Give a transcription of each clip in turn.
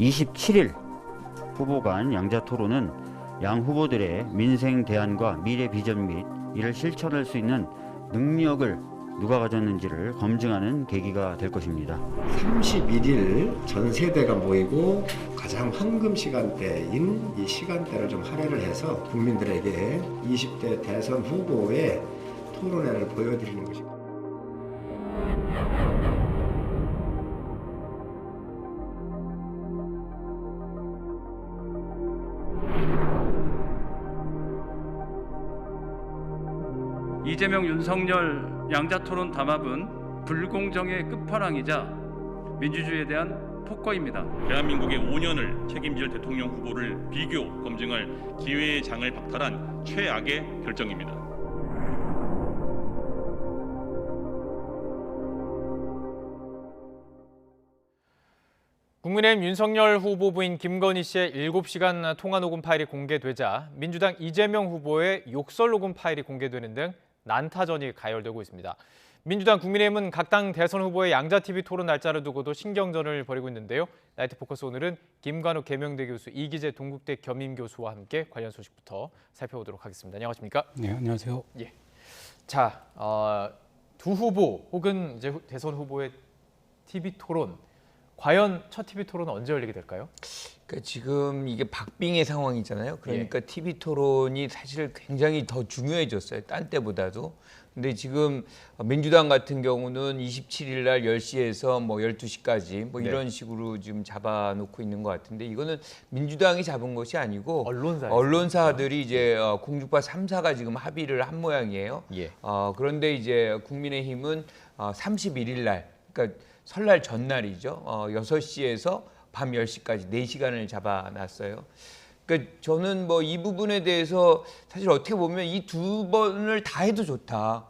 27일 후보 간 양자 토론은 양 후보들의 민생 대안과 미래 비전 및 이를 실천할 수 있는 능력을 누가 가졌는지를 검증하는 계기가 될 것입니다. 31일 전 세대가 모이고 가장 황금 시간대인 이 시간대를 좀 할애를 해서 국민들에게 20대 대선 후보의 토론회를 보여드리는 것입니다. 이재명, 윤석열 양자토론 담합은 불공정의 끝판왕이자 민주주의에 대한 폭거입니다. 대한민국의 5년을 책임질 대통령 후보를 비교 검증할 기회의 장을 박탈한 최악의 결정입니다. 국민의힘 윤석열 후보 부인 김건희 씨의 7시간 통화 녹음 파일이 공개되자 민주당 이재명 후보의 욕설 녹음 파일이 공개되는 등 난타전이 가열되고 있습니다. 민주당 국민의힘은 각 당 대선 후보의 양자TV 토론 날짜를 두고도 신경전을 벌이고 있는데요. 나이트 포커스 오늘은 김관욱 계명대 교수, 이기재 동국대 겸임 교수와 함께 관련 소식부터 살펴보도록 하겠습니다. 안녕하십니까? 네, 안녕하세요. 예. 자, 두 후보 혹은 이제 대선 후보의 TV 토론, 과연 첫 TV 토론은 언제 열리게 될까요? 그러니까 지금 이게 박빙의 상황이잖아요. 그러니까 TV 토론이 사실 굉장히 더 중요해졌어요. 딴 때보다도. 근데 지금 민주당 같은 경우는 27일 날 10시에서 뭐 12시까지 뭐 이런 식으로 지금 잡아놓고 있는 것 같은데, 이거는 민주당이 잡은 것이 아니고 언론사들이 이제 공주파 3사가 지금 합의를 한 모양이에요. 그런데 이제 국민의힘은 31일 날, 그러니까 설날 전날이죠. 6시에서 밤 10시까지 4시간을 잡아놨어요. 그러니까 저는 뭐 이 부분에 대해서 사실 어떻게 보면 이 두 번을 다 해도 좋다.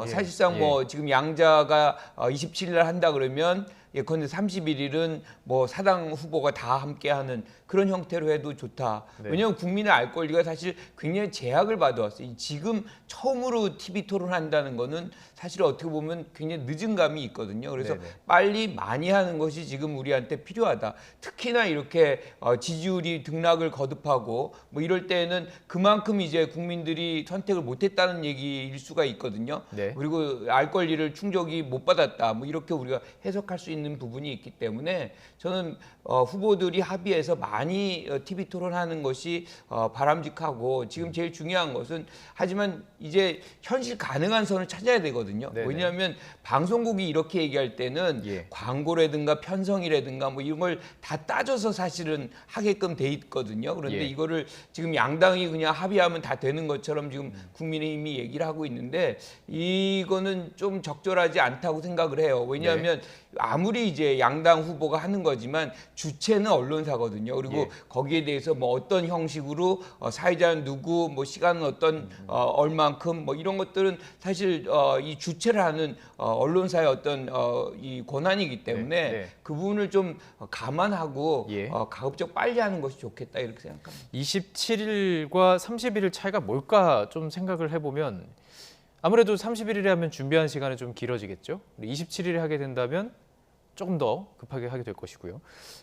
사실상 뭐 지금 양자가 27일 날 한다 그러면 예컨대 31일은 뭐 사당 후보가 다 함께하는 그런 형태로 해도 좋다. 왜냐하면 국민의 알 권리가 사실 굉장히 제약을 받아왔어요. 지금 처음으로 TV 토론한다는 거는 사실 어떻게 보면 굉장히 늦은 감이 있거든요. 그래서 빨리 많이 하는 것이 지금 우리한테 필요하다. 특히나 이렇게 지지율이 등락을 거듭하고 뭐 이럴 때는 그만큼 이제 국민들이 선택을 못했다는 얘기일 수가 있거든요. 그리고 알 권리를 충족이 못 받았다. 뭐 이렇게 우리가 해석할 수 있는 부분이 있기 때문에 저는 후보들이 합의해서 많이 TV 토론하는 것이 바람직하고, 지금 제일 중요한 것은, 하지만 이제 현실 가능한 선을 찾아야 되거든요. 왜냐하면 방송국이 이렇게 얘기할 때는 광고라든가 편성이라든가 뭐 이런 걸 다 따져서 사실은 하게끔 돼 있거든요. 그런데 이거를 지금 양당이 그냥 합의하면 다 되는 것처럼 지금 국민의힘이 얘기를 하고 있는데, 이거는 좀 적절하지 않다고 생각을 해요. 왜냐하면 아무리 이제 양당 후보가 하는 거지만 주체는 언론사거든요. 그리고 거기에 대해서 뭐 어떤 형식으로 사회자는 누구, 뭐 시간은 어떤 얼만큼, 뭐 이런 것들은 사실 이 주체를 하는 언론사의 어떤 이 권한이기 때문에 그 부분을 좀 감안하고 가급적 빨리 하는 것이 좋겠다, 이렇게 생각합니다. 27일과 31일 차이가 뭘까 좀 생각을 해보면, 아무래도 31일에 하면 준비하는 시간이 좀 길어지겠죠. 27일에 하게 된다면 조금 더 급하게 하게 될 것이고요.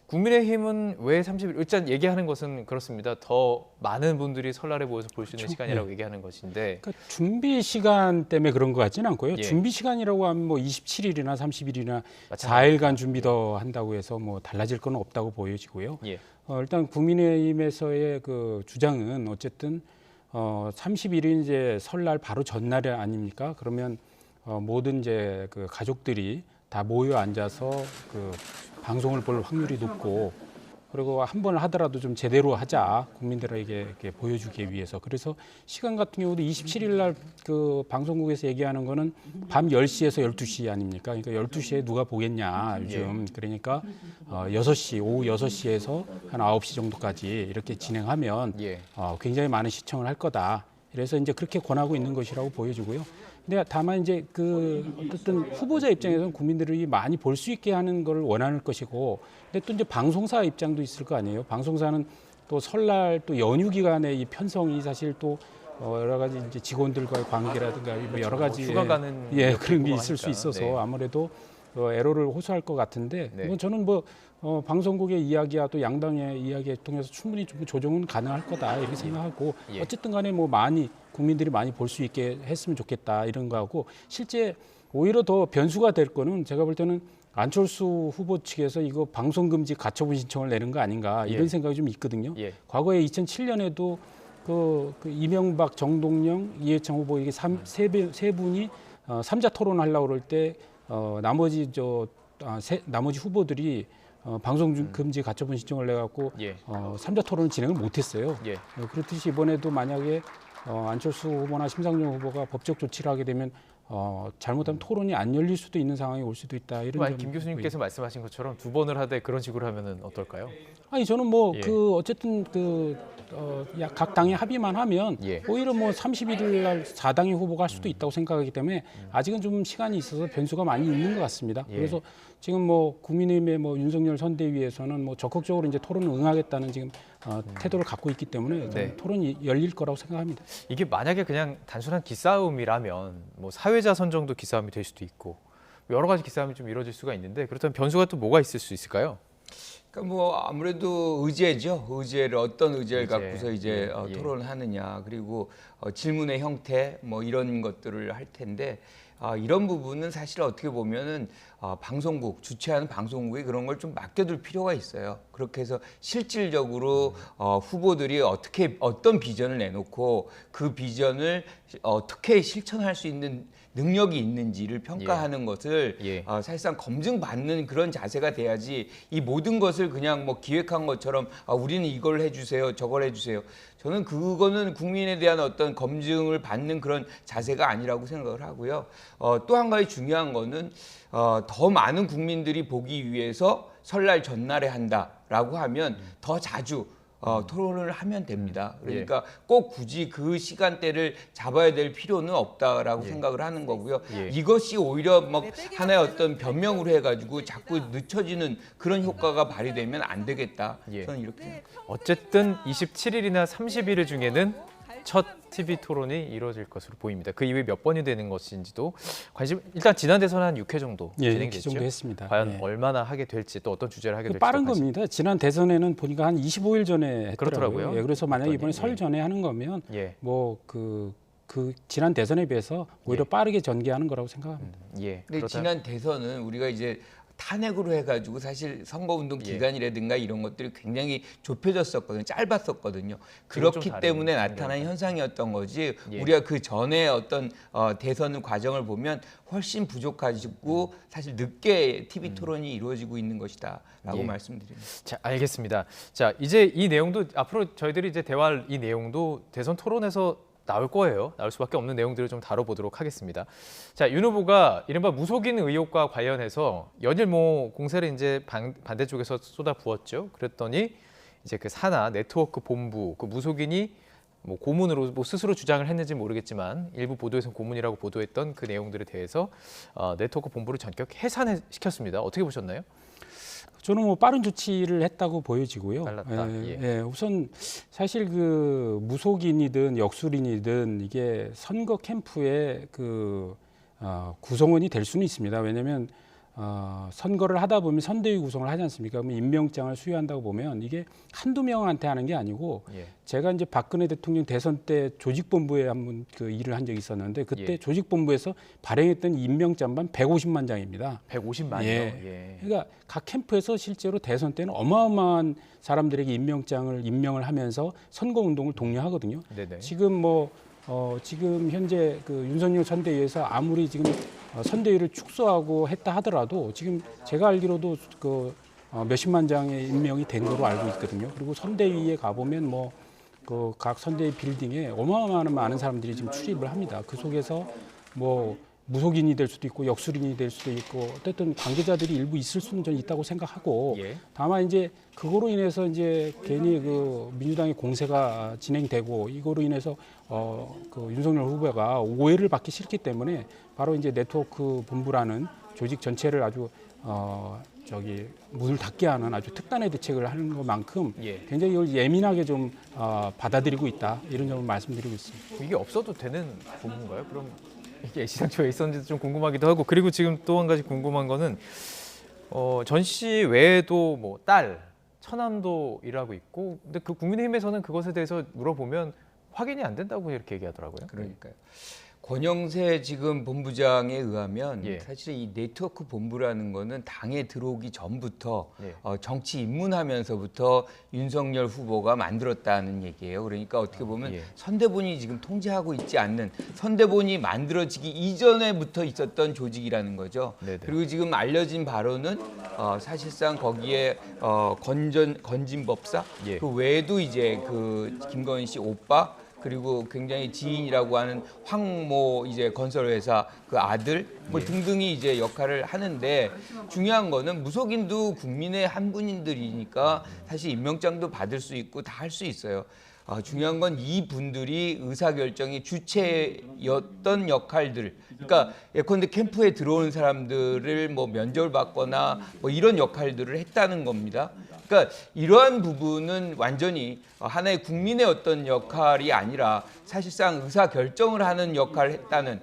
국민의힘은 왜 30일? 일단 얘기하는 것은 그렇습니다. 더 많은 분들이 설날에 모여서 볼 수 있는 시간이라고 얘기하는 것인데, 그러니까 준비 시간 때문에 그런 것 같지는 않고요. 준비 시간이라고 하면 뭐 27일이나 30일이나 4일간 준비 더 한다고 해서 뭐 달라질 건 없다고 보여지고요. 일단 국민의힘에서의 그 주장은 어쨌든 30일이 이제 설날 바로 전날이 아닙니까? 그러면 모든 이제 그 가족들이 다 모여 앉아서 그 방송을 볼 확률이 높고, 그리고 한 번을 하더라도 좀 제대로 하자, 국민들에게 이렇게 보여주기 위해서. 그래서 시간 같은 경우도 27일 날 그 방송국에서 얘기하는 거는 밤 10시에서 12시 아닙니까? 그러니까 12시에 누가 보겠냐, 요즘. 그러니까 6시, 오후 6시에서 한 9시 정도까지 이렇게 진행하면 굉장히 많은 시청을 할 거다. 그래서 이제 그렇게 권하고 있는 것이라고 보여지고요. 근데 다만 이제 그 어쨌든 후보자 입장에서는 국민들이 많이 볼 수 있게 하는 걸 원하는 것이고, 근데 또 이제 방송사 입장도 있을 거 아니에요. 방송사는 또 설날 또 연휴 기간에 이 편성이 사실 또 여러 가지 이제 직원들과의 관계라든가 뭐 여러 가지 휴가 가는 그런 게 있을 수 있어서 아무래도 애로를 호소할 것 같은데 네. 뭐 저는 뭐 방송국의 이야기와 또 양당의 이야기에 통해서 충분히 좀 조정은 가능할 거다 이렇게 생각하고 예. 어쨌든 간에 뭐 많이 국민들이 많이 볼 수 있게 했으면 좋겠다 이런 거하고 실제 오히려 더 변수가 될 거는 제가 볼 때는 안철수 후보 측에서 이거 방송금지 가처분 신청을 내는 거 아닌가 이런 예. 생각이 좀 있거든요. 예. 과거에 2007년에도 그 이명박, 정동영, 이해창 후보 이게 세 분이 삼자 토론하려고 그럴 때 나머지 후보들이 방송 금지 가처분 신청을 내갖고 예. 삼자 토론을 진행을 못했어요. 예. 그렇듯이 이번에도 만약에 안철수 후보나 심상정 후보가 법적 조치를 하게 되면 잘못하면 토론이 안 열릴 수도 있는 상황이 올 수도 있다. 이런 만약 점이 김 교수님께서 말씀하신 것처럼 2번을 하되 그런 식으로 하면은 어떨까요? 아니 저는 뭐 예. 어쨌든 각 당이 합의만 하면 예. 오히려 뭐 31일 날 4당의 후보가 할 수도 있다고 생각하기 때문에 아직은 좀 시간이 있어서 변수가 많이 있는 것 같습니다. 예. 그래서 지금 뭐 국민의힘의 뭐 윤석열 선대위에서는 뭐 적극적으로 이제 토론을 응하겠다는 지금 태도를 갖고 있기 때문에 네. 토론이 열릴 거라고 생각합니다. 이게 만약에 그냥 단순한 기싸움이라면 뭐 사회자 선정도 기싸움이 될 수도 있고 여러 가지 기싸움이 좀 이루어질 수가 있는데 그렇다면 변수가 또 뭐가 있을 수 있을까요? 그러니까 뭐 아무래도 의제죠. 의제를 어떤 의제를 의제. 갖고서 이제 예. 토론을 하느냐 그리고 질문의 형태 뭐 이런 것들을 할 텐데 이런 부분은 사실 어떻게 보면은 방송국 주최하는 방송국이 그런 걸 좀 맡겨둘 필요가 있어요. 그렇게 해서 실질적으로 후보들이 어떤 비전을 내놓고 그 비전을 어떻게 실천할 수 있는 능력이 있는지를 평가하는 것을 예. 사실상 검증받는 그런 자세가 돼야지 이 모든 것을 그냥 뭐 기획한 것처럼 우리는 이걸 해주세요, 저걸 해주세요. 저는 그거는 국민에 대한 어떤 검증을 받는 그런 자세가 아니라고 생각을 하고요. 또 한 가지 중요한 거는 더 많은 국민들이 보기 위해서 설날 전날에 한다라고 하면 더 자주 토론을 하면 됩니다. 그러니까 꼭 굳이 그 시간대를 잡아야 될 필요는 없다라고 생각을 하는 거고요. 이것이 오히려 막 하나의 어떤 변명으로 해가지고 자꾸 늦춰지는 그런 효과가 발휘되면 안 되겠다. 저는 이렇게 생각합니다. 어쨌든 27일이나 30일 중에는 첫 TV 토론이 이루어질 것으로 보입니다. 그 이후에 몇 번이 되는 것인지도 관심. 일단 지난 대선 한 6회 정도 진행됐죠. 6회 정도 했습니다. 과연 얼마나 하게 될지 또 어떤 주제를 하게 될지 빠른 겁니다. 지난 대선에는 보니까 한 25일 전에 했더라고요. 그렇더라고요. 그래서 만약에 이번에 그랬더니, 설 전에 하는 거면 예. 뭐 그 지난 대선에 비해서 오히려 빠르게 전개하는 거라고 생각합니다. 예. 근데 지난 대선은 우리가 이제 탄핵으로 해가지고 사실 선거운동 기간이라든가 이런 것들이 굉장히 좁혀졌었거든요. 짧았었거든요. 그렇기 때문에 나타난 현상이었던 거지 우리가 그 전에 어떤 대선 과정을 보면 훨씬 부족하시고 사실 늦게 TV 토론이 이루어지고 있는 것이다 라고 말씀드립니다. 자, 알겠습니다. 자, 이제 이 내용도 앞으로 저희들이 이제 대화할 이 내용도 대선 토론에서 나올 거예요. 나올 수밖에 없는 내용들을 좀 다뤄보도록 하겠습니다. 자, 윤 후보가 이른바 무속인 의혹과 관련해서 연일 뭐 공세를 이제 반대쪽에서 쏟아부었죠. 그랬더니 이제 그 산하 네트워크 본부 그 무속인이 뭐 고문으로 뭐 스스로 주장을 했는지 모르겠지만 일부 보도에서 고문이라고 보도했던 그 내용들에 대해서 네트워크 본부를 전격 해산시켰습니다. 어떻게 보셨나요? 저는 뭐 빠른 조치를 했다고 보여지고요. 빨랐다. 우선 사실 그 무속인이든 역술인이든 이게 선거 캠프의 그 구성원이 될 수는 있습니다. 왜냐하면 선거를 하다 보면 선대위 구성을 하지 않습니까? 그러면 임명장을 수여한다고 보면 이게 한두 명한테 하는 게 아니고 제가 이제 박근혜 대통령 대선 때 조직본부에 한번 그 일을 한 적이 있었는데 그때 조직본부에서 발행했던 임명장만 150만 장입니다. 150만이요? 그러니까 각 캠프에서 실제로 대선 때는 어마어마한 사람들에게 임명을 하면서 선거운동을 독려하거든요. 네네. 지금 지금 현재 그 윤석열 선대위에서 아무리 지금 선대위를 축소하고 했다 하더라도 지금 제가 알기로도 그 몇십만 장의 임명이 된 걸로 알고 있거든요. 그리고 선대위에 가보면 뭐 그 각 선대위 빌딩에 어마어마한 많은 사람들이 지금 출입을 합니다. 그 속에서 뭐 무속인이 될 수도 있고 역술인이 될 수도 있고 어쨌든 관계자들이 일부 있을 수는 저는 있다고 생각하고 다만 이제 그거로 인해서 이제 괜히 그 민주당의 공세가 진행되고 이거로 인해서 그 윤석열 후보가 오해를 받기 싫기 때문에 바로 이제 네트워크 본부라는 조직 전체를 아주 문을 닫게 하는 아주 특단의 대책을 하는 것만큼 굉장히 이걸 예민하게 좀 받아들이고 있다 이런 점을 말씀드리고 있습니다. 이게 없어도 되는 부분인가요? 그럼 이게 시상식 왜 있었는지 좀 궁금하기도 하고 그리고 지금 또 한 가지 궁금한 거는 전 씨 외에도 뭐 딸, 처남도 일하고 있고 근데 그 국민의힘에서는 그것에 대해서 물어보면 확인이 안 된다고 이렇게 얘기하더라고요. 그러니까요. 권영세 지금 본부장에 의하면 예. 사실 이 네트워크 본부라는 거는 당에 들어오기 전부터 예. 정치 입문하면서부터 윤석열 후보가 만들었다는 얘기예요. 그러니까 어떻게 보면 예. 선대본이 지금 통제하고 있지 않는 선대본이 만들어지기 이전에부터 있었던 조직이라는 거죠. 네네. 그리고 지금 알려진 바로는 사실상 거기에 건진법사 예. 그 외에도 이제 그 김건희 씨 오빠 그리고 굉장히 지인이라고 하는 황모 이제 건설회사 그 아들 뭐 등등이 이제 역할을 하는데 중요한 거는 무속인도 국민의 한 분들이니까 사실 임명장도 받을 수 있고 다 할 수 있어요. 중요한 건 이 분들이 의사결정의 주체였던 역할들. 그러니까 예컨대 캠프에 들어오는 사람들을 뭐 면접을 받거나 뭐 이런 역할들을 했다는 겁니다. 그러니까 이러한 부분은 완전히 하나의 국민의 어떤 역할이 아니라 사실상 의사 결정을 하는 역할을 했다는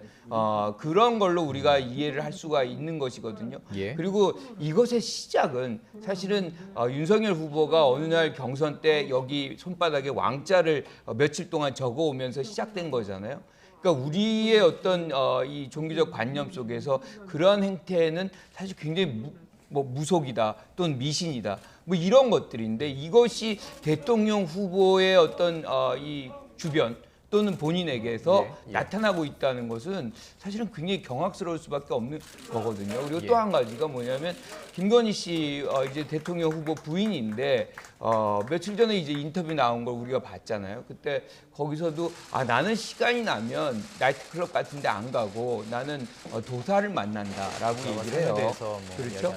그런 걸로 우리가 이해를 할 수가 있는 것이거든요. 예. 그리고 이것의 시작은 사실은 윤석열 후보가 어느 날 경선 때 여기 손바닥에 왕자를 며칠 동안 적어오면서 시작된 거잖아요. 그러니까 우리의 어떤 이 종교적 관념 속에서 그러한 행태는 사실 굉장히 무속이다 또는 미신이다 뭐 이런 것들인데 이것이 대통령 후보의 어떤 이 주변 또는 본인에게서 나타나고 있다는 것은 사실은 굉장히 경악스러울 수밖에 없는 거거든요. 그리고 또 한 가지가 뭐냐면 김건희 씨 이제 대통령 후보 부인인데 며칠 전에 이제 인터뷰 나온 걸 우리가 봤잖아요. 그때 거기서도 나는 시간이 나면 나이트클럽 같은 데 안 가고 나는 도사를 만난다라고 얘기를 해요. 그렇죠?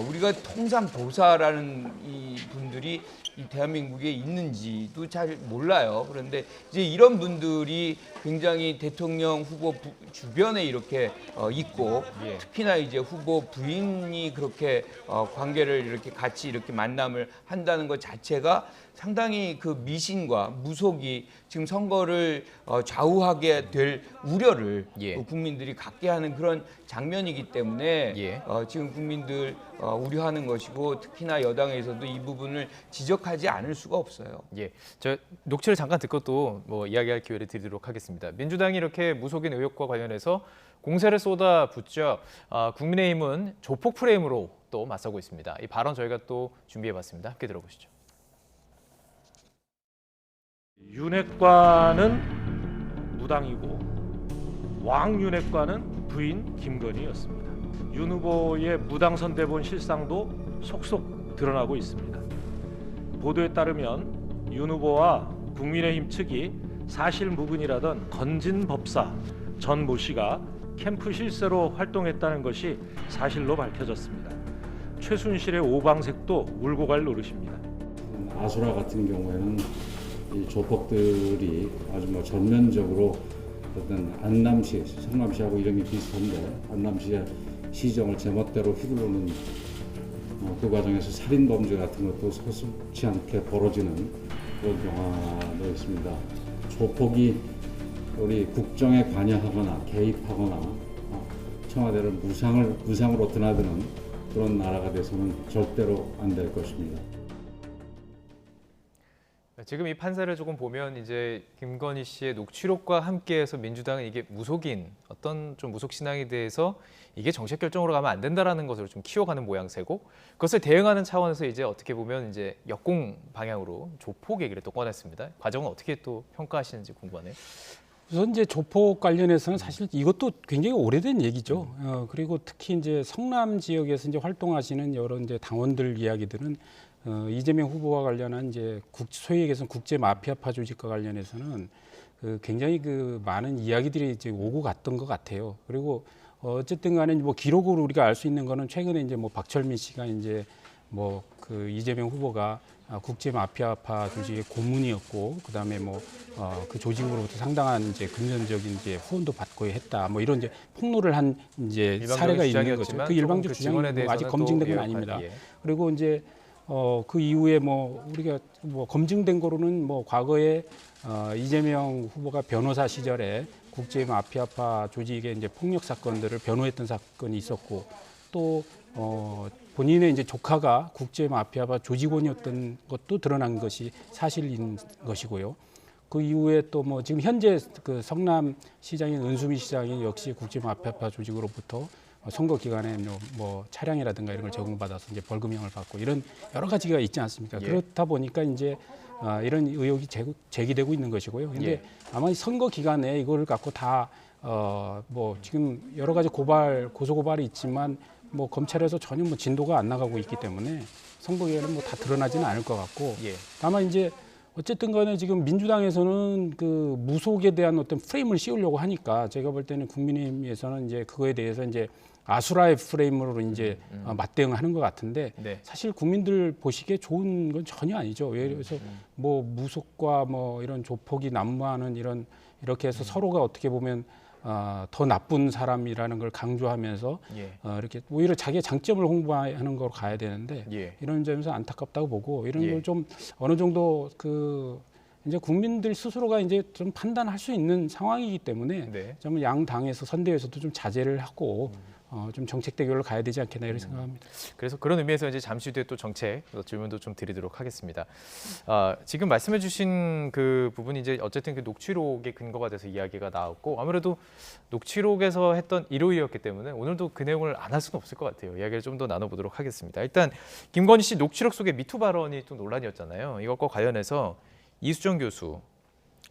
우리가 통상 도사라는 이 분들이 이 대한민국에 있는지도 잘 몰라요. 그런데 이제 이런 분들이 굉장히 대통령 후보 주변에 이렇게 있고 특히나 이제 후보 부인이 그렇게 관계를 이렇게 같이 이렇게 만남을 한다는 것 자체가 상당히 그 미신과 무속이 지금 선거를 좌우하게 될 우려를 국민들이 갖게 하는 그런 장면이기 때문에 지금 국민들 우려하는 것이고 특히나 여당에서도 이 부분을 지적하지 않을 수가 없어요. 예, 저 녹취를 잠깐 듣고 또 뭐 이야기할 기회를 드리도록 하겠습니다. 민주당이 이렇게 무속인 의혹과 관련해서 공세를 쏟아붓자 국민의힘은 조폭 프레임으로 또 맞서고 있습니다. 이 발언 저희가 또 준비해봤습니다. 함께 들어보시죠. 윤핵관은 무당이고 왕윤핵관은 부인 김건희였습니다. 윤 후보의 무당 선대본 실상도 속속 드러나고 있습니다. 보도에 따르면 윤 후보와 국민의힘 측이 사실 무근이라던 건진 법사 전 모 씨가 캠프 실세로 활동했다는 것이 사실로 밝혀졌습니다. 최순실의 오방색도 물고 갈 노릇입니다. 아수라 같은 경우에는 이 조폭들이 아주 뭐 전면적으로 어떤 안남시, 성남시하고 이름이 비슷한데 안남시의 시정을 제멋대로 휘두르는 그 과정에서 살인 범죄 같은 것도 서슴지 않게 벌어지는 그런 경화도 있습니다. 조폭이 우리 국정에 관여하거나 개입하거나 청와대를 무상으로 드나드는 그런 나라가 돼서는 절대로 안 될 것입니다. 지금 이 판사를 조금 보면 이제 김건희 씨의 녹취록과 함께해서 민주당은 이게 무속인 어떤 좀 무속 신앙에 대해서 이게 정책 결정으로 가면 안 된다라는 것을 좀 키워가는 모양새고 그것을 대응하는 차원에서 이제 어떻게 보면 이제 역공 방향으로 조폭 얘기를 또 꺼냈습니다. 과정은 어떻게 또 평가하시는지 궁금하네요. 우선 이제 조폭 관련해서는 사실 이것도 굉장히 오래된 얘기죠. 그리고 특히 이제 성남 지역에서 이제 활동하시는 여러 이제 당원들 이야기들은 이재명 후보와 관련한 이제 소위 얘기해서 국제 마피아파 조직과 관련해서는 굉장히 많은 이야기들이 이제 오고 갔던 것 같아요. 그리고 어쨌든 간에 뭐 기록으로 우리가 알 수 있는 거는 최근에 이제 뭐 박철민 씨가 이제 뭐 이재명 후보가 국제 마피아파 조직의 고문이었고 그다음에 그 조직으로부터 상당한 이제 금전적인 이제 후원도 받고 했다. 뭐 이런 이제 폭로를 한 이제 사례가 있는 거죠. 그 일방적 주장은 아직 검증된 건 아닙니다. 그리고 이제 그 이후에 우리가 검증된 거로는 과거에 이재명 후보가 변호사 시절에 국제마피아파 조직의 이제 폭력 사건들을 변호했던 사건이 있었고 또 본인의 이제 조카가 국제마피아파 조직원이었던 것도 드러난 것이 사실인 것이고요. 그 이후에 또 뭐 지금 현재 그 성남 시장인 은수미 시장이 역시 국제마피아파 조직으로부터 선거 기간에 뭐 차량이라든가 이런 걸 제공받아서 이제 벌금형을 받고 이런 여러 가지가 있지 않습니까? 예. 그렇다 보니까 이제 이런 의혹이 제기되고 있는 것이고요. 근데 예. 아마 이 선거 기간에 이걸 갖고 다 뭐 지금 여러 가지 고소 고발이 있지만 뭐 검찰에서 전혀 뭐 진도가 안 나가고 있기 때문에 선거 기간에 뭐 다 드러나지는 않을 것 같고 예. 다만 이제 어쨌든 간에 지금 민주당에서는 그 무속에 대한 어떤 프레임을 씌우려고 하니까 제가 볼 때는 국민의힘에서는 이제 그거에 대해서 이제 아수라의 프레임으로 이제 맞대응하는 것 같은데 네. 사실 국민들 보시기에 좋은 건 전혀 아니죠. 그래서 뭐 무속과 뭐 이런 조폭이 난무하는 이렇게 해서 서로가 어떻게 보면 더 나쁜 사람이라는 걸 강조하면서 예. 이렇게 오히려 자기의 장점을 홍보하는 거로 가야 되는데 예. 이런 점에서 안타깝다고 보고 이런 예. 걸 좀 어느 정도 그 이제 국민들 스스로가 이제 좀 판단할 수 있는 상황이기 때문에 네. 좀 양 당에서 선대에서도 좀 자제를 하고 좀 정책 대결을 가야 되지 않겠나 이런 생각합니다. 그래서 그런 의미에서 이제 잠시 뒤에 또 정책 질문도 좀 드리도록 하겠습니다. 지금 말씀해주신 그 부분이 이제 어쨌든 그 녹취록의 근거가 돼서 이야기가 나왔고 아무래도 녹취록에서 했던 일호이였기 때문에 오늘도 그 내용을 안 할 수는 없을 것 같아요. 이야기를 좀 더 나눠보도록 하겠습니다. 일단 김건희 씨 녹취록 속의 미투 발언이 좀 논란이었잖아요. 이것과 관련해서 이수정 교수,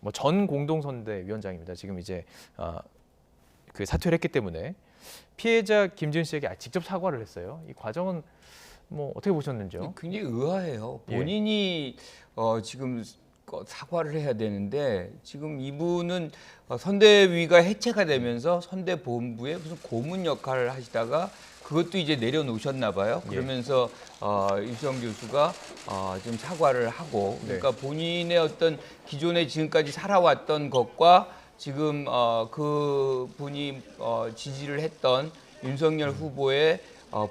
뭐 전 공동선대위원장입니다. 지금 이제 그 사퇴를 했기 때문에. 피해자 김지은 씨에게 직접 사과를 했어요. 이 과정은 뭐 어떻게 보셨는지요? 굉장히 의아해요. 본인이 지금 사과를 해야 되는데 지금 이분은 선대위가 해체가 되면서 선대본부에 무슨 고문 역할을 하시다가 그것도 이제 내려놓으셨나 봐요. 그러면서 이수정 교수가 좀 사과를 하고 그러니까 본인의 어떤 기존에 지금까지 살아왔던 것과 지금 그 분이 지지를 했던 윤석열 후보의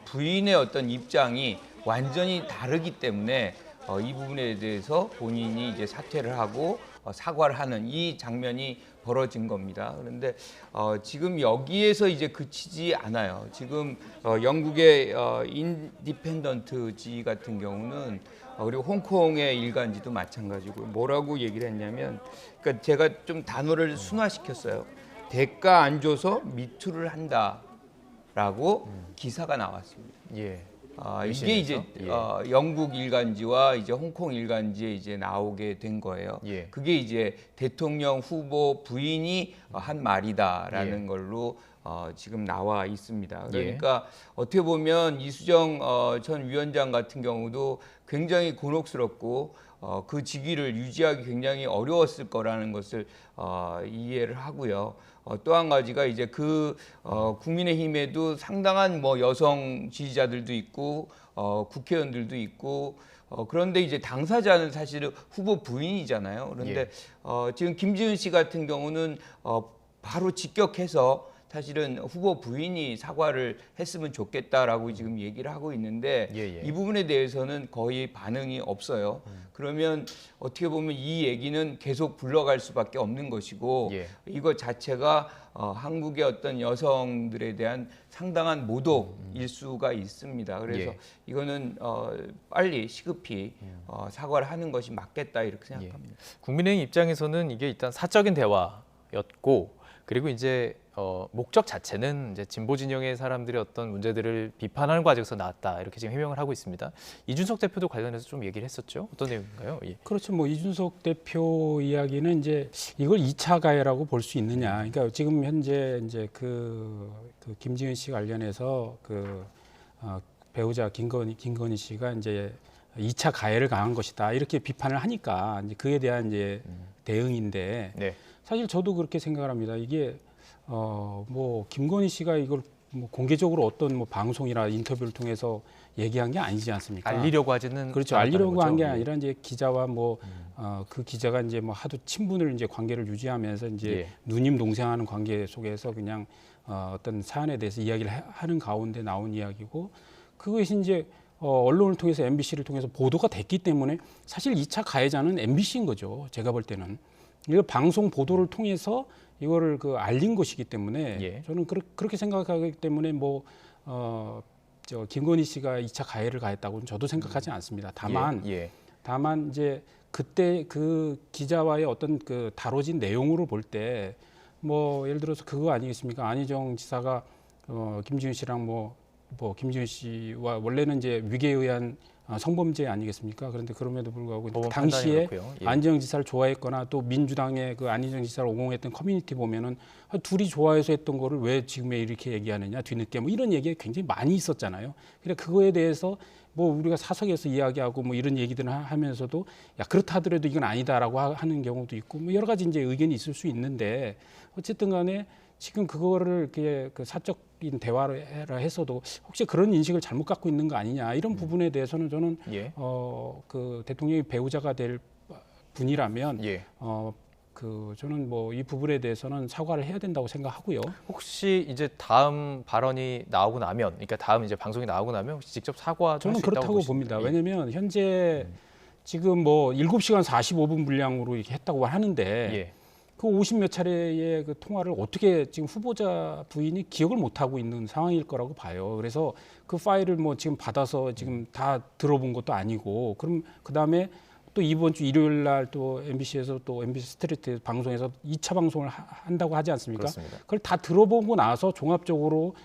부인의 어떤 입장이 완전히 다르기 때문에 이 부분에 대해서 본인이 이제 사퇴를 하고 사과를 하는 이 장면이 벌어진 겁니다. 그런데 지금 여기에서 이제 그치지 않아요. 지금 영국의 인디펜던트지 같은 경우는 그리고 홍콩의 일간지도 마찬가지고 뭐라고 얘기를 했냐면 그러니까 제가 좀 단어를 순화시켰어요. 대가 안 줘서 미투를 한다라고 기사가 나왔습니다. 예. 이게 이제 영국 일간지와 이제 홍콩 일간지에 이제 나오게 된 거예요. 예. 그게 이제 대통령 후보 부인이 한 말이다라는 걸로 지금 나와 있습니다. 그러니까 어떻게 보면 이수정 전 위원장 같은 경우도 굉장히 곤혹스럽고 그 직위를 유지하기 굉장히 어려웠을 거라는 것을 이해를 하고요. 또 한 가지가 이제 그 국민의힘에도 상당한 뭐 여성 지지자들도 있고 국회의원들도 있고 그런데 이제 당사자는 사실은 후보 부인이잖아요. 그런데 지금 김지은 씨 같은 경우는 바로 직격해서 사실은 후보 부인이 사과를 했으면 좋겠다라고 지금 얘기를 하고 있는데 이 부분에 대해서는 거의 반응이 없어요. 그러면 어떻게 보면 이 얘기는 계속 불러갈 수밖에 없는 것이고 이것 자체가 한국의 어떤 여성들에 대한 상당한 모독일 수가 있습니다. 그래서 이거는 빨리 시급히 사과를 하는 것이 맞겠다 이렇게 생각합니다. 국민의힘 입장에서는 이게 일단 사적인 대화였고 그리고 이제 목적 자체는 이제 진보 진영의 사람들의 어떤 문제들을 비판하는 과정에서 나왔다 이렇게 지금 해명을 하고 있습니다. 이준석 대표도 관련해서 좀 얘기를 했었죠. 어떤 내용인가요? 그렇죠. 뭐 이준석 대표 이야기는 이제 이걸 2차 가해라고 볼 수 있느냐. 그러니까 지금 현재 이제 그 김지은 씨 관련해서 그 배우자 김건희 씨가 이제 2차 가해를 가한 것이다 이렇게 비판을 하니까 이제 그에 대한 이제 대응인데. 사실 저도 그렇게 생각을 합니다. 이게 뭐 김건희 씨가 이걸 뭐 공개적으로 어떤 뭐 방송이나 인터뷰를 통해서 얘기한 게 아니지 않습니까? 알리려고 하지는 그렇죠. 알리려고 한 게 아니라 이제 기자와 뭐 그 기자가 이제 뭐 하도 친분을 이제 관계를 유지하면서 이제 누님 동생하는 관계 속에서 그냥 어떤 사안에 대해서 이야기를 하는 가운데 나온 이야기고 그것이 이제 언론을 통해서 MBC를 통해서 보도가 됐기 때문에 사실 2차 가해자는 MBC인 거죠. 제가 볼 때는. 이거 방송 보도를 통해서 이거를 그 알린 것이기 때문에 예. 저는 그렇게 생각하기 때문에 저 김건희 씨가 2차 가해를 가했다고는 저도 생각하지 않습니다. 다만 다만 이제 그때 그 기자와의 어떤 그 다뤄진 내용으로 볼 때 뭐 예를 들어서 그거 아니겠습니까? 안희정 지사가 김지훈 씨랑 김지훈 씨와 원래는 이제 위계에 의한 성범죄 아니겠습니까? 그런데 그럼에도 불구하고 당시에 안희정 지사를 좋아했거나 또 민주당의 그 안희정 지사를 옹호했던 커뮤니티 보면은 둘이 좋아해서 했던 거를 왜 지금에 이렇게 얘기하느냐 뒤늦게 뭐 이런 얘기가 굉장히 많이 있었잖아요. 그러니까 그거에 대해서 우리가 사석에서 이야기하고 이런 얘기들을 하면서도 야 그렇다 하더라도 이건 아니다라고 하는 경우도 있고 여러 가지 이제 의견이 있을 수 있는데 어쨌든 간에 지금 그거를 이렇게 그 사적인 대화를 해서도 혹시 그런 인식을 잘못 갖고 있는 거 아니냐 이런 부분에 대해서는 저는 그 대통령이 배우자가 될 분이라면 저는 이 부분에 대해서는 사과를 해야 된다고 생각하고요. 혹시 이제 다음 발언이 나오고 나면, 그러니까 다음 이제 방송이 나오고 나면 혹시 직접 사과도 할 수 있다고 저는 그렇다고 봅니다. 왜냐하면 현재 지금 7시간 45분 분량으로 이렇게 했다고 하는데 그 50몇 차례의 그 통화를 어떻게 지금 후보자 부인이 기억을 못 하고 있는 상황일 거라고 봐요. 그래서 그 파일을 지금 받아서 지금 다 들어본 것도 아니고, 그럼 그 다음에 또 이번 주 일요일 날 또 MBC에서 또 MBC 스트리트 방송에서 2차 방송을 한다고 하지 않습니까? 그렇습니다. 그걸 다 들어보고 나서 종합적으로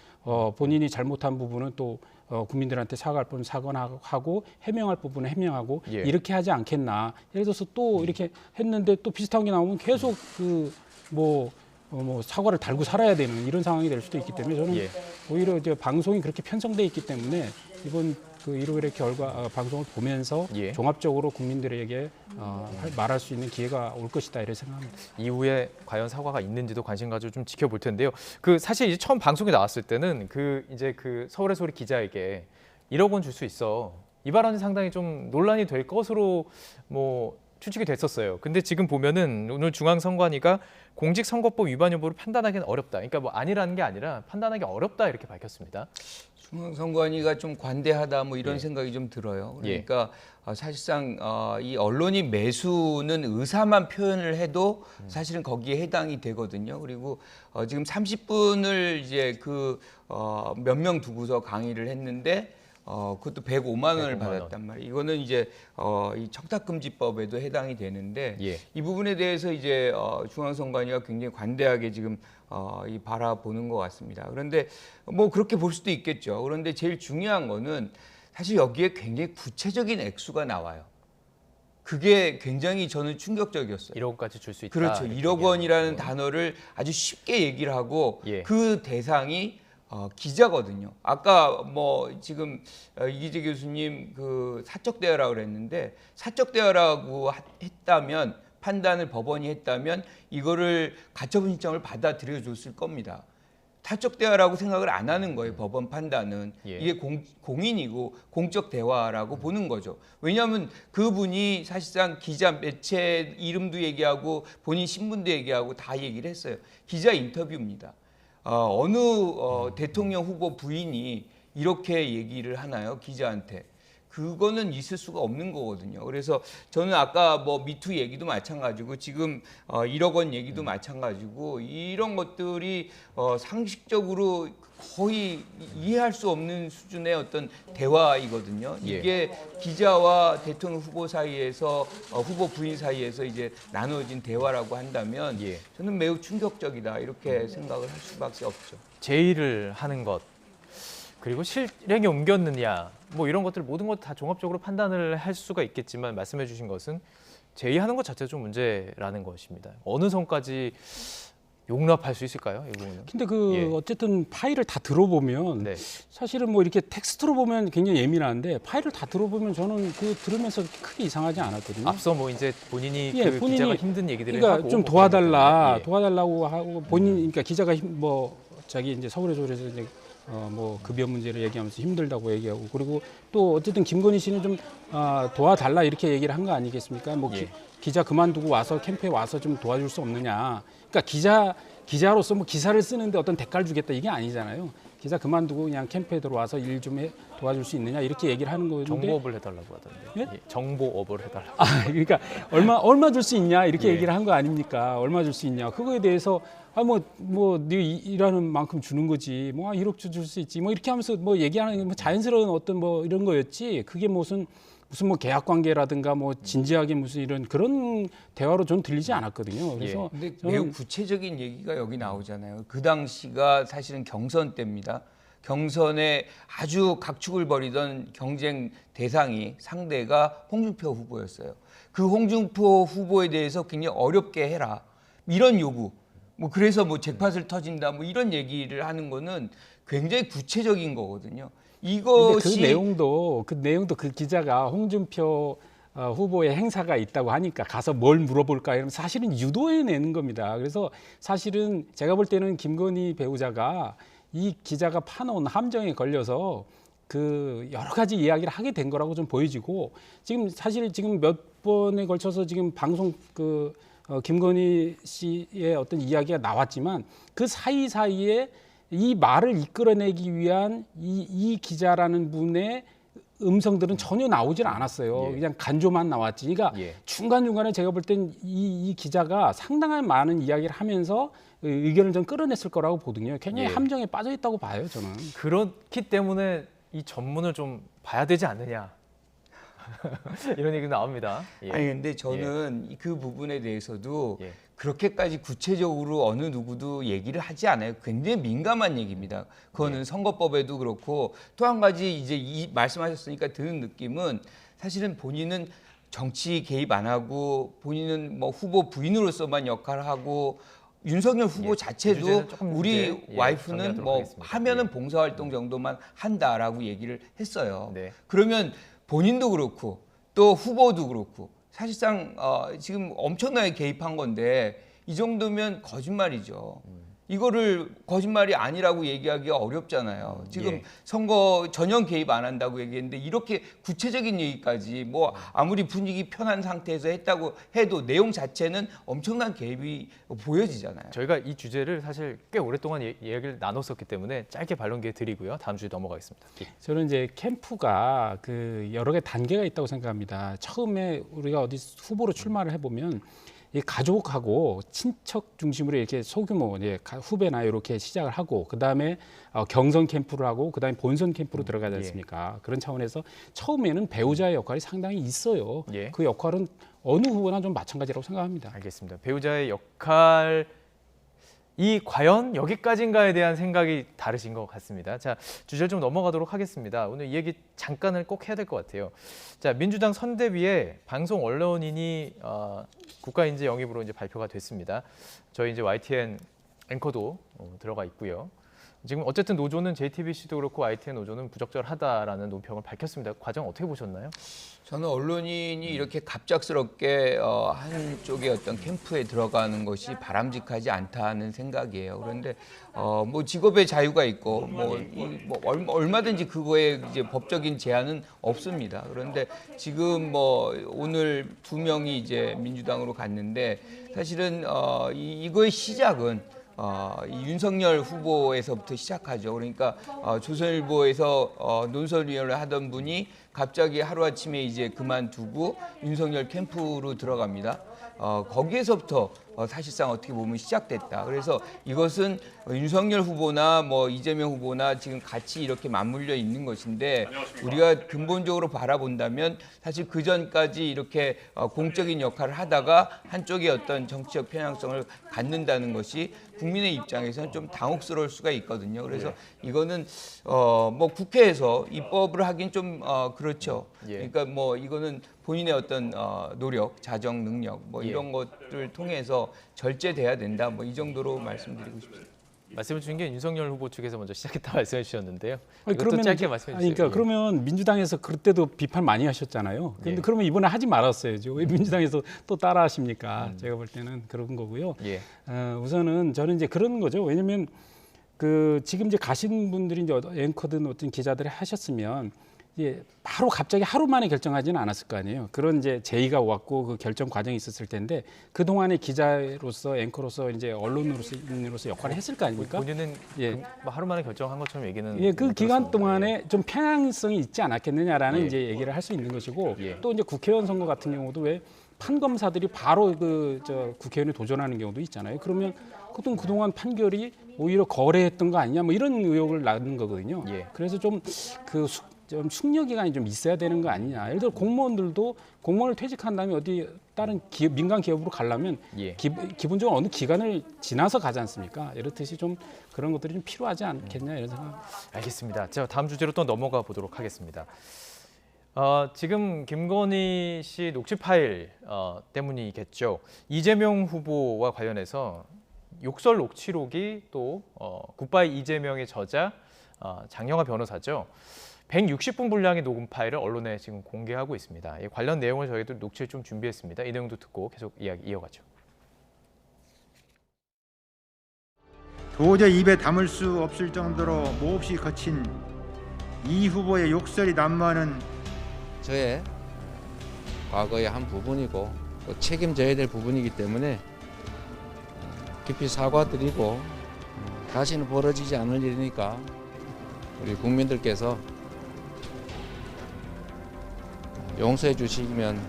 본인이 잘못한 부분은 또 국민들한테 사과할 부분은 사과하고 해명할 부분은 해명하고 이렇게 하지 않겠나. 예를 들어서 또 이렇게 했는데 또 비슷한 게 나오면 계속 사과를 달고 살아야 되는 이런 상황이 될 수도 있기 때문에 저는 오히려 이제 방송이 그렇게 편성돼 있기 때문에 이번 그 일요일의 결과 방송을 보면서 종합적으로 국민들에게 말할 수 있는 기회가 올 것이다 이렇게 생각합니다. 이후에 과연 사과가 있는지도 관심 가지고 좀 지켜볼 텐데요. 그 사실 이제 처음 방송에 나왔을 때는 그 서울의 소리 기자에게 1억 원 줄 수 있어. 이 발언이 상당히 좀 논란이 될 것으로 추측이 됐었어요. 근데 지금 보면은 오늘 중앙선관위가 공직선거법 위반 여부를 판단하기는 어렵다. 그러니까 아니라는 게 아니라 판단하기 어렵다 이렇게 밝혔습니다. 중앙선관위가 좀 관대하다 이런 생각이 좀 들어요. 그러니까 사실상 이 언론이 매수는 의사만 표현을 해도 사실은 거기에 해당이 되거든요. 그리고 지금 30분을 이제 몇 명 두고서 강의를 했는데 그것도 105만 원을 받았단 말이에요. 이거는 이제 이 청탁금지법에도 해당이 되는데 이 부분에 대해서 이제 중앙선관위가 굉장히 관대하게 지금 이 바라보는 것 같습니다. 그런데 그렇게 볼 수도 있겠죠. 그런데 제일 중요한 거는 사실 여기에 굉장히 구체적인 액수가 나와요. 그게 굉장히 저는 충격적이었어요. 1억까지 줄 수 있다. 그렇죠. 1억 원이라는 단어를 아주 쉽게 얘기를 하고 그 대상이 기자거든요. 아까 지금 이기재 교수님 그 사적 대화라고 그랬는데 사적 대화라고 했다면 판단을 법원이 했다면 이거를 가처분 신청을 받아들여 줬을 겁니다. 사적 대화라고 생각을 안 하는 거예요. 법원 판단은 이게 공인이고 공적 대화라고 보는 거죠. 왜냐하면 그분이 사실상 기자 매체 이름도 얘기하고 본인 신분도 얘기하고 다 얘기를 했어요. 기자 인터뷰입니다. 어느 대통령 후보 부인이 이렇게 얘기를 하나요? 기자한테. 그거는 있을 수가 없는 거거든요. 그래서 저는 아까 미투 얘기도 마찬가지고 지금 1억 원 얘기도 마찬가지고 이런 것들이 상식적으로 거의 이해할 수 없는 수준의 어떤 대화이거든요. 이게 기자와 대통령 후보 사이에서 후보 부인 사이에서 이제 나눠진 대화라고 한다면 저는 매우 충격적이다 이렇게 생각을 할 수밖에 없죠. 제의를 하는 것 그리고 실행에 옮겼느냐 이런 것들 모든 것 다 종합적으로 판단을 할 수가 있겠지만 말씀해 주신 것은 제의하는 것 자체가 좀 문제라는 것입니다. 어느 선까지 용납할 수 있을까요? 이 부분은. 근데 어쨌든 파일을 다 들어보면 사실은 이렇게 텍스트로 보면 굉장히 예민한데 파일을 다 들어보면 저는 들으면서 크게 이상하지 않았거든요. 앞서 이제 본인이 기자가 힘든 얘기들을 그러니까 하고 좀 도와달라고 하고 그러니까 기자가 자기 이제 서울의 소리에서 이제 급여 문제를 얘기하면서 힘들다고 얘기하고 그리고 또 어쨌든 김건희 씨는 좀 도와달라 이렇게 얘기를 한 거 아니겠습니까? 기자 그만두고 와서 캠프에 와서 좀 도와줄 수 없느냐. 그러니까 기자로서 기사를 쓰는데 어떤 대가를 주겠다 이게 아니잖아요. 기자 그만두고 그냥 캠프에 들어와서 일 좀 도와줄 수 있느냐 이렇게 얘기를 하는 건데 정보업을 해달라고 하던데. 예? 예, 정보업을 해달라고. 그러니까 얼마 줄 수 있냐 이렇게 예. 얘기를 한 거 아닙니까? 얼마 줄 수 있냐 그거에 대해서 네 일하는 만큼 주는 거지 1억 줄 수 있지 이렇게 하면서 얘기하는 자연스러운 어떤 이런 거였지 그게 무슨 계약 관계라든가 진지하게 무슨 이런 그런 대화로 좀 들리지 않았거든요. 그래서 근데 매우 구체적인 얘기가 여기 나오잖아요. 그 당시가 사실은 경선 때입니다. 경선에 아주 각축을 벌이던 경쟁 대상이 상대가 홍준표 후보였어요. 그 홍준표 후보에 대해서 굉장히 어렵게 해라 이런 요구. 그래서 잭팟을 터진다 이런 얘기를 하는 거는 굉장히 구체적인 거거든요. 이것이 그 내용도 그 기자가 홍준표 후보의 행사가 있다고 하니까 가서 뭘 물어볼까 이러면 사실은 유도해내는 겁니다. 그래서 사실은 제가 볼 때는 김건희 배우자가 이 기자가 파놓은 함정에 걸려서 그 여러 가지 이야기를 하게 된 거라고 좀 보여지고 지금 몇 번에 걸쳐서 지금 방송 김건희 씨의 어떤 이야기가 나왔지만 그 사이사이에 이 말을 이끌어내기 위한 이 기자라는 분의 음성들은 전혀 나오질 않았어요. 그냥 간조만 나왔지. 그러니까 중간중간에 제가 볼 땐 이 기자가 상당한 많은 이야기를 하면서 의견을 좀 끌어냈을 거라고 보거든요. 굉장히 함정에 빠져 있다고 봐요, 저는. 그렇기 때문에 이 전문을 좀 봐야 되지 않느냐. 이런 얘기 나옵니다. 아니 근데 저는 그 부분에 대해서도 그렇게까지 구체적으로 어느 누구도 얘기를 하지 않아요. 굉장히 민감한 얘기입니다. 그거는 선거법에도 그렇고 또 한 가지 이제 말씀하셨으니까 드는 느낌은 사실은 본인은 정치 개입 안 하고 본인은 후보 부인으로서만 역할을 하고 윤석열 후보 자체도 우리 와이프는 하면은 봉사활동 정도만 한다라고 얘기를 했어요. 그러면 본인도 그렇고 또 후보도 그렇고 사실상 지금 엄청나게 개입한 건데 이 정도면 거짓말이죠. 이거를 거짓말이 아니라고 얘기하기가 어렵잖아요. 지금 선거 전혀 개입 안 한다고 얘기했는데 이렇게 구체적인 얘기까지 아무리 분위기 편한 상태에서 했다고 해도 내용 자체는 엄청난 개입이 보여지잖아요. 저희가 이 주제를 사실 꽤 오랫동안 얘기를 나눴었기 때문에 짧게 반론 기회 드리고요. 다음 주에 넘어가겠습니다. 저는 이제 캠프가 여러 개 단계가 있다고 생각합니다. 처음에 우리가 어디 후보로 출마를 해보면 이 가족하고 친척 중심으로 이렇게 소규모 후배나 이렇게 시작을 하고 그 다음에 경선 캠프를 하고 그 다음에 본선 캠프로 들어가지 않습니까? 그런 차원에서 처음에는 배우자의 역할이 상당히 있어요. 그 역할은 어느 후보나 좀 마찬가지라고 생각합니다. 알겠습니다. 배우자의 역할이 과연 여기까지인가에 대한 생각이 다르신 것 같습니다. 자, 주제를 좀 넘어가도록 하겠습니다. 오늘 이 얘기 잠깐을 꼭 해야 될 것 같아요. 자, 민주당 선대위에 방송 언론인이 국가인재 영입으로 이제 발표가 됐습니다. 저희 이제 YTN 앵커도 들어가 있고요. 지금 어쨌든 노조는 JTBC도 그렇고 YTN 노조는 부적절하다라는 논평을 밝혔습니다. 과정 어떻게 보셨나요? 저는 언론인이 이렇게 갑작스럽게 한쪽의 어떤 캠프에 들어가는 것이 바람직하지 않다는 생각이에요. 그런데 직업의 자유가 있고 얼마든지 그거에 이제 법적인 제한은 없습니다. 그런데 지금 오늘 2명이 이제 민주당으로 갔는데 사실은 이거의 시작은 이 윤석열 후보에서부터 시작하죠. 그러니까 조선일보에서 논설위원을 하던 분이 갑자기 하루아침에 이제 그만두고 윤석열 캠프로 들어갑니다. 거기에서부터 사실상 어떻게 보면 시작됐다. 그래서 이것은 윤석열 후보나 이재명 후보나 지금 같이 이렇게 맞물려 있는 것인데 우리가 근본적으로 바라본다면 사실 그 전까지 이렇게 공적인 역할을 하다가 한쪽의 어떤 정치적 편향성을 갖는다는 것이 국민의 입장에서는 좀 당혹스러울 수가 있거든요. 그래서 이거는 국회에서 입법을 하긴 좀 그렇죠. 그러니까 이거는 본인의 어떤 노력, 자정 능력 이런 것들을 통해서 절제돼야 된다. 이 정도로 말씀드리고 싶습니다. 말씀을 주신 게 윤석열 후보 측에서 먼저 시작했다 말씀해 주셨는데요. 그러면 짧게 말씀해 주세요. 그러니까 그러면 민주당에서 그때도 비판 많이 하셨잖아요. 그런데 그러면 이번에 하지 말았어야죠. 왜 민주당에서 또 따라하십니까? 제가 볼 때는 그런 거고요. 우선은 저는 이제 그런 거죠. 왜냐하면 지금 이제 가신 분들이 이제 앵커든 어떤 기자들이 하셨으면 바로 갑자기 하루 만에 결정하지는 않았을 거 아니에요. 그런 이제 제의가 왔고 그 결정 과정이 있었을 텐데 그 동안에 기자로서 앵커로서 이제 언론으로서 역할을 했을 거 아닙니까? 본인은 예. 뭐 하루 만에 결정한 것처럼 얘기는 예, 그 기간 들었습니다. 동안에 좀 편향성이 있지 않았겠느냐라는 예. 이제 얘기를 할 수 있는 것이고 예. 또 이제 국회의원 선거 같은 경우도 왜 판검사들이 바로 국회의원에 도전하는 경우도 있잖아요. 그러면 그동안 판결이 오히려 거래했던 거 아니냐 뭐 이런 의혹을 낳는 거거든요. 예. 그래서 좀 좀 숙려 기간이 좀 있어야 되는 거 아니냐. 예를 들어 공무원들도 공무원을 퇴직한 다음에 어디 다른 민간 기업으로 가려면 예. 기본적으로 어느 기간을 지나서 가지 않습니까? 이렇듯이 좀 그런 것들이 좀 필요하지 않겠냐 이런 생각. 알겠습니다. 자, 다음 주제로 또 넘어가 보도록 하겠습니다. 지금 김건희 씨 녹취 파일 때문이겠죠. 이재명 후보와 관련해서 욕설 녹취록이 또 굿바이 이재명의 저자 장영하 변호사죠. 160분 분량의 녹음 파일을 언론에 지금 공개하고 있습니다. 이 관련 내용을 저희도 녹취를 좀 준비했습니다. 이 내용도 듣고 계속 이야기 이어가죠. 도저히 입에 담을 수 없을 정도로 몹시 거친 이 후보의 욕설이 난무하는 저의 과거의 한 부분이고 또 책임져야 될 부분이기 때문에 깊이 사과드리고 다시는 벌어지지 않을 일이니까 우리 국민들께서 용서해 주시면.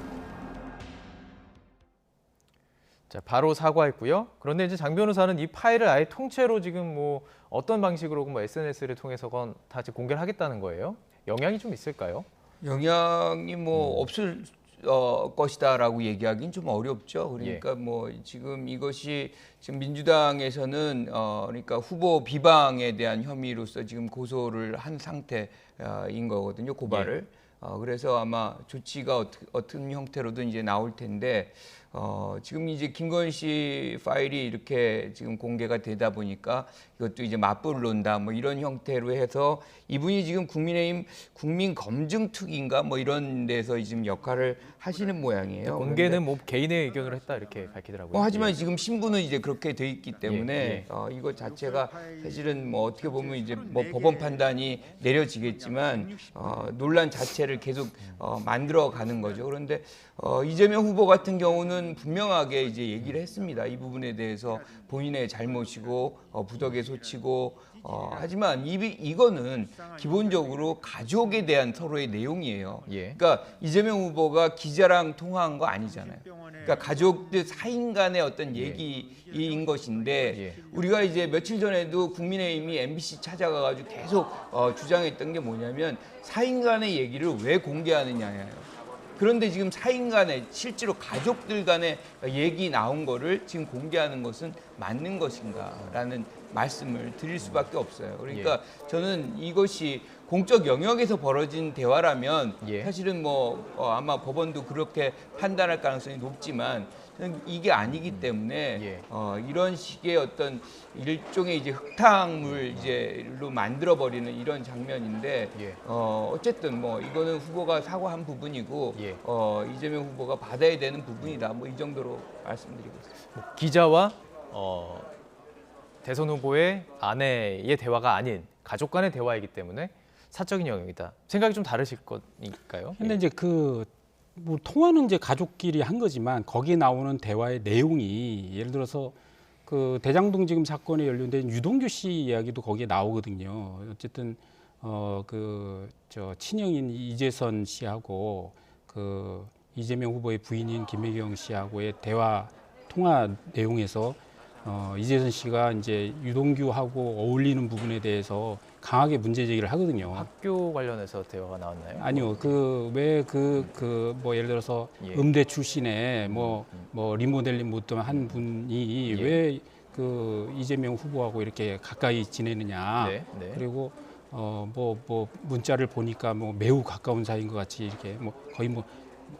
자, 바로 사과했고요. 그런데 이제 장 변호사는 이 파일을 아예 통째로 지금 뭐 어떤 방식으로건 뭐 SNS를 통해서건 다 지금 공개를 하겠다는 거예요. 영향이 좀 있을까요? 영향이 뭐 없을 것이다라고 얘기하기는 좀 어렵죠. 그러니까 뭐 지금 이것이 지금 민주당에서는 그러니까 후보 비방에 대한 혐의로서 지금 고소를 한 상태인 거거든요. 고발을. 그래서 아마 조치가 어떤 형태로든 이제 나올 텐데 지금 이제 김건희 씨 파일이 이렇게 지금 공개가 되다 보니까 이것도 이제 맞불을 논다 뭐 이런 형태로 해서 이분이 지금 국민의힘 국민검증특위인가 뭐 이런 데서 지금 역할을 하시는 모양이에요. 공개는 뭐 개인의 의견으로 했다 이렇게 밝히더라고요. 하지만 지금 신분은 이제 그렇게 돼 있기 때문에 이거 자체가 사실은 뭐 어떻게 보면 이제 뭐 법원 판단이 내려지겠지만 논란 자체를 계속 만들어 가는 거죠. 그런데 이재명 후보 같은 경우는 분명하게 이제 얘기를 했습니다. 이 부분에 대해서 본인의 잘못이고 부덕에 소치고 하지만 이거는 기본적으로 가족에 대한 서로의 내용이에요. 그러니까 이재명 후보가 기자랑 통화한 거 아니잖아요. 그러니까 가족들 사인 간의 어떤 얘기인 것인데 우리가 이제 며칠 전에도 국민의힘이 MBC 찾아가가지고 계속 주장했던 게 뭐냐면 사인 간의 얘기를 왜 공개하느냐예요. 그런데 지금 사인 간에 실제로 가족들 간에 얘기 나온 거를 지금 공개하는 것은 맞는 것인가라는 말씀을 드릴 수밖에 없어요. 그러니까 저는 이것이 공적 영역에서 벌어진 대화라면 사실은 뭐 아마 법원도 그렇게 판단할 가능성이 높지만 이게 아니기 때문에 이런 식의 어떤 일종의 이제 흙탕물 이제로 만들어 버리는 이런 장면인데 어쨌든 뭐 이거는 후보가 사과한 부분이고 이재명 후보가 받아야 되는 부분이다. 뭐 이 정도로 말씀드리겠습니다. 기자와 대선 후보의 아내의 대화가 아닌 가족 간의 대화이기 때문에 사적인 영역이다. 생각이 좀 다르실 거니까요. 근데 이제 뭐 통화는 이제 가족끼리 한 거지만 거기에 나오는 대화의 내용이 예를 들어서 그 대장동 지금 사건에 연루된 유동규 씨 이야기도 거기에 나오거든요. 어쨌든 친형인 이재선 씨하고 그 이재명 후보의 부인인 김혜경 씨하고의 통화 내용에서 이재선 씨가 이제 유동규하고 어울리는 부분에 대해서 강하게 문제 제기를 하거든요. 학교 관련해서 대화가 나왔나요? 아니요. 뭐 예를 들어서 음대 출신의 뭐 리모델링 못한 한 분이 왜 그 이재명 후보하고 이렇게 가까이 지내느냐. 그리고 뭐 문자를 보니까 뭐 매우 가까운 사이인 것 같이 이렇게 뭐 거의 뭐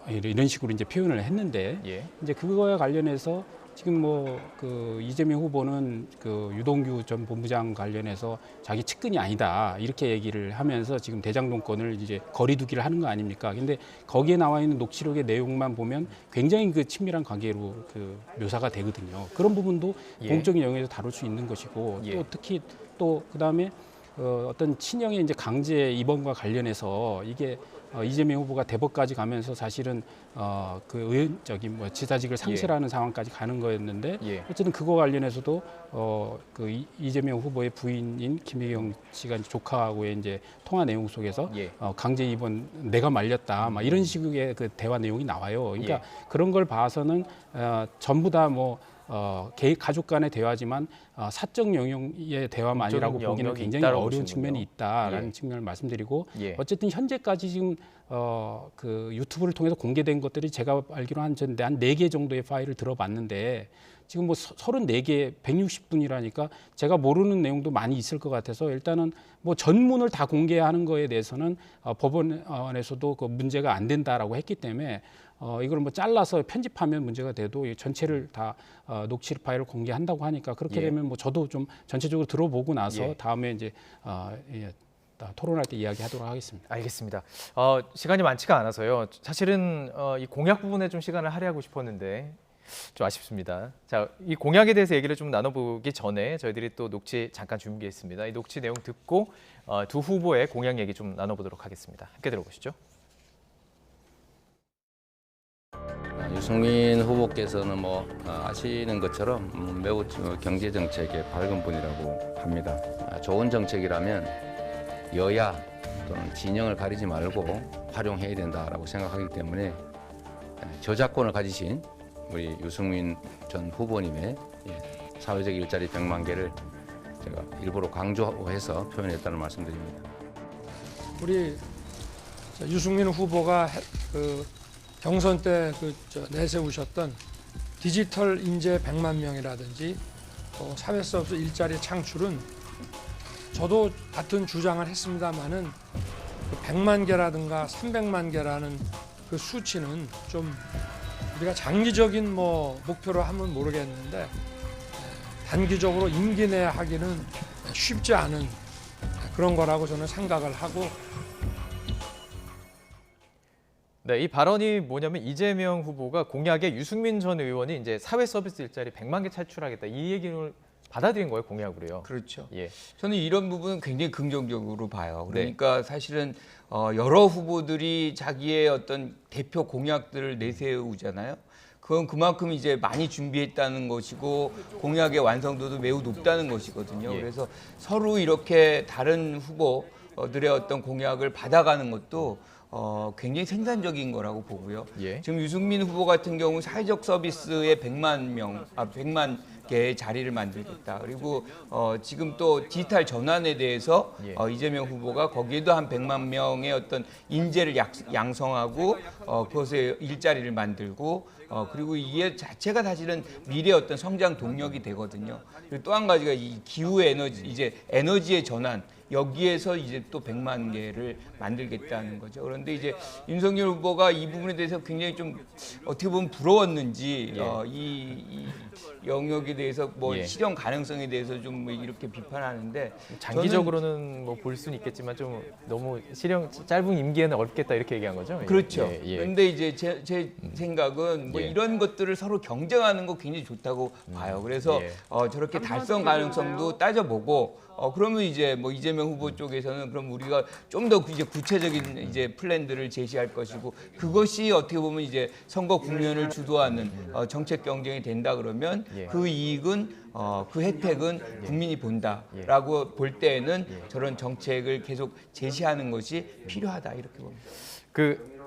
이런 식으로 이제 표현을 했는데 이제 그거와 관련해서 지금 뭐 그 이재명 후보는 그 유동규 전 본부장 관련해서 자기 측근이 아니다 이렇게 얘기를 하면서 지금 대장동 건을 이제 거리두기를 하는 거 아닙니까? 근데 거기에 나와 있는 녹취록의 내용만 보면 굉장히 그 친밀한 관계로 그 묘사가 되거든요. 그런 부분도 공적인 영역에서 다룰 수 있는 것이고 또 특히 또 그다음에 어떤 친형의 이제 강제 입원과 관련해서 이게 이재명 후보가 대법까지 가면서 사실은 지사직을 상실하는 상황까지 가는 거였는데 어쨌든 그거 관련해서도 이재명 후보의 부인인 김혜경 씨가 이제 조카하고의 이제 통화 내용 속에서 강제 입원 내가 말렸다 막 이런 식의 그 대화 내용이 나와요. 그러니까 그런 걸 봐서는 전부 다 뭐 가족 간의 대화지만 사적 영역의 대화만 아니라고 보기는 굉장히 어려운 측면이 있다라는 측면을 말씀드리고 어쨌든 현재까지 지금 그 유튜브를 통해서 공개된 것들이 제가 알기로 한 4개 정도의 파일을 들어봤는데 지금 뭐 34개 160분이라니까 제가 모르는 내용도 많이 있을 것 같아서 일단은 뭐 전문을 다 공개하는 거에 대해서는 법원에서도 그 문제가 안 된다라고 했기 때문에 이걸 뭐 잘라서 편집하면 문제가 돼도 이 전체를 다 녹취 파일을 공개한다고 하니까 그렇게 되면 뭐 저도 좀 전체적으로 들어보고 나서 다음에 이제 토론할 때 이야기하도록 하겠습니다. 알겠습니다. 시간이 많지가 않아서요. 사실은 이 공약 부분에 좀 시간을 할애하고 싶었는데 좀 아쉽습니다. 자, 이 공약에 대해서 얘기를 좀 나눠보기 전에 저희들이 또 녹취 잠깐 준비했습니다. 이 녹취 내용 듣고 두 후보의 공약 얘기 좀 나눠보도록 하겠습니다. 함께 들어보시죠. 유승민 후보께서는 뭐 아시는 것처럼 매우 경제 정책의 밝은 분이라고 합니다. 좋은 정책이라면 여야 또는 진영을 가리지 말고 활용해야 된다라고 생각하기 때문에 저작권을 가지신 우리 유승민 전 후보님의 사회적 일자리 100만 개를 제가 일부러 강조해서 표현했다는 말씀드립니다. 우리 유승민 후보가 경선 때 내세우셨던 디지털 인재 100만 명이라든지 또 사회 서비스 일자리 창출은 저도 같은 주장을 했습니다만은 100만 개라든가 300만 개라는 그 수치는 좀 우리가 장기적인 뭐 목표로 하면 모르겠는데 단기적으로 임기 내에 하기는 쉽지 않은 그런 거라고 저는 생각을 하고. 네, 이 발언이 뭐냐면 이재명 후보가 공약에 유승민 전 의원이 이제 사회 서비스 일자리 100만 개 창출하겠다 이 얘기를 받아들인 거예요, 공약으로요. 그렇죠. 저는 이런 부분은 굉장히 긍정적으로 봐요. 그러니까 사실은 여러 후보들이 자기의 어떤 대표 공약들을 내세우잖아요. 그건 그만큼 이제 많이 준비했다는 것이고 공약의 완성도도 매우 높다는 것이거든요. 그래서 서로 이렇게 다른 후보들의 어떤 공약을 받아가는 것도 굉장히 생산적인 거라고 보고요. 지금 유승민 후보 같은 경우 사회적 서비스에 100만 개의 자리를 만들겠다. 그리고 지금 또 디지털 전환에 대해서 이재명 후보가 거기에도 한 100만 명의 어떤 인재를 양성하고 그것에 일자리를 만들고 그리고 이게 자체가 사실은 미래의 어떤 성장 동력이 되거든요. 그리고 또 한 가지가 이 기후 에너지, 이제 에너지의 전환, 여기에서 이제 또 100만 개를 만들겠다는 거죠. 그런데 이제 윤석열 후보가 이 부분에 대해서 굉장히 좀 어떻게 보면 부러웠는지 이 영역에 대해서 뭐 실현 가능성에 대해서 좀 뭐 이렇게 비판하는데 장기적으로는 뭐 볼 수는 있겠지만 좀 너무 실현 짧은 임기에는 어렵겠다 이렇게 얘기한 거죠. 그렇죠. 그런데 이제 제 생각은 뭐 이런 것들을 서로 경쟁하는 거 굉장히 좋다고 봐요. 그래서 저렇게 달성 가능성도 따져보고 그러면 이제 뭐 이재명 후보 쪽에서는 그럼 우리가 좀 더 이제 구체적인 이제 플랜들을 제시할 것이고 그것이 어떻게 보면 이제 선거 국면을 주도하는 정책 경쟁이 된다 그러면 그 이익은 그 혜택은 국민이 본다라고 볼 때에는 저런 정책을 계속 제시하는 것이 필요하다 이렇게 봅니다. 그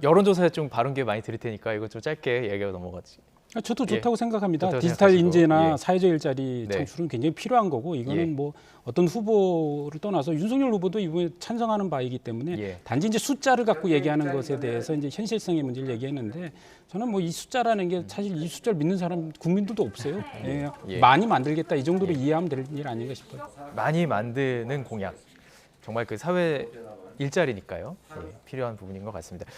여론조사에 좀 바른 게 많이 들을 테니까 이거 좀 짧게 얘기가 넘어가지. 저도 좋다고 생각합니다. 좋다고 디지털 생각하시고. 인재나 사회적 일자리 창출은 굉장히 필요한 거고 이거는 뭐 어떤 후보를 떠나서 윤석열 후보도 이번에 찬성하는 바이기 때문에 단지 이제 숫자를 갖고 얘기하는 것에 대해서 이제 현실성의 문제를 얘기했는데 저는 뭐 이 숫자라는 게 사실 이 숫자를 믿는 사람 국민들도 없어요. 많이 만들겠다 이 정도로 이해하면 될 일 아닌가 싶어요. 많이 만드는 공약. 정말 그 사회 일자리니까요. 필요한 부분인 것 같습니다.